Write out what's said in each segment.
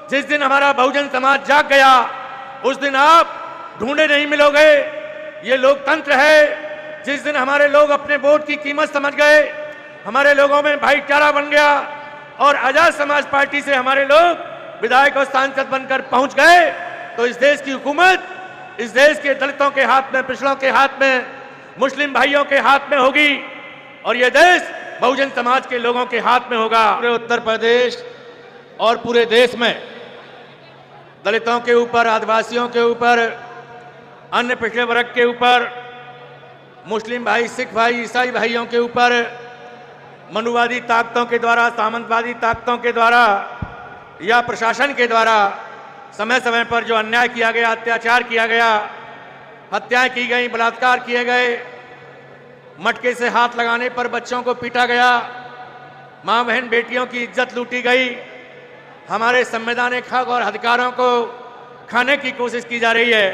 जिस दिन हमारा बहुजन समाज जाग गया उस दिन आप ढूंढे नहीं मिलोगे। ये लोकतंत्र है। जिस दिन हमारे लोग अपने वोट की कीमत समझ गए, हमारे लोगों में भाईचारा बन गया और आजाद समाज पार्टी से हमारे लोग विधायक और सांसद बनकर पहुंच गए, तो इस देश की हुकूमत इस देश के दलितों के हाथ में, पिछड़ों के हाथ में, मुस्लिम भाइयों के हाथ में होगी और यह देश बहुजन समाज के लोगों के हाथ में होगा। पूरे उत्तर प्रदेश और पूरे देश में दलितों के ऊपर, आदिवासियों के ऊपर, अन्य पिछड़े वर्ग के ऊपर, मुस्लिम भाई, सिख भाई, ईसाई भाइयों के ऊपर मनुवादी ताकतों के द्वारा, सामंतवादी ताकतों के द्वारा या प्रशासन के द्वारा समय समय पर जो अन्याय किया गया, अत्याचार किया गया, हत्याएं की गई, बलात्कार किए गए, मटके से हाथ लगाने पर बच्चों को पीटा गया, मां बहन बेटियों की इज्जत लूटी गई, हमारे संवैधानिक हक और अधिकारों को खाने की कोशिश की जा रही है।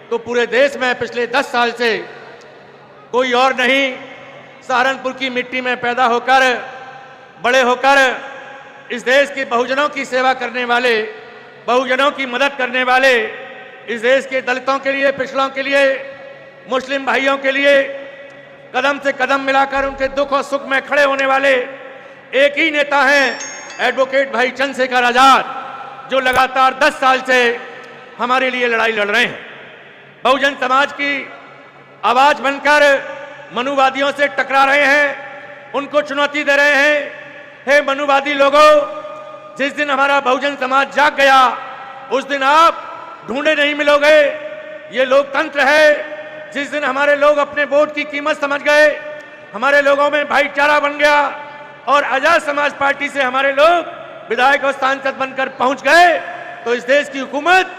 तो पूरे देश में पिछले 10 साल से कोई और नहीं, सहारनपुर की मिट्टी में पैदा होकर, बड़े होकर इस देश के बहुजनों की सेवा करने वाले, बहुजनों की मदद करने वाले, इस देश के दलितों के लिए, पिछड़ों के लिए, मुस्लिम भाइयों के लिए कदम से कदम मिलाकर उनके दुख और सुख में खड़े होने वाले एक ही नेता हैं, एडवोकेट भाई चंद्रशेखर आजाद, जो लगातार 10 साल से हमारे लिए लड़ाई लड़ रहे हैं। बहुजन समाज की आवाज बनकर मनुवादियों से टकरा रहे हैं, उनको चुनौती दे रहे हैं। हे मनुवादी लोगों, जिस दिन हमारा बहुजन समाज जाग गया उस दिन आप ढूंढे नहीं मिलोगे। ये लोकतंत्र है। जिस दिन हमारे लोग अपने वोट की कीमत समझ गए, हमारे लोगों में भाईचारा बन गया और आजाद समाज पार्टी से हमारे लोग विधायक और सांसद बनकर पहुंच गए, तो इस देश की हुकूमत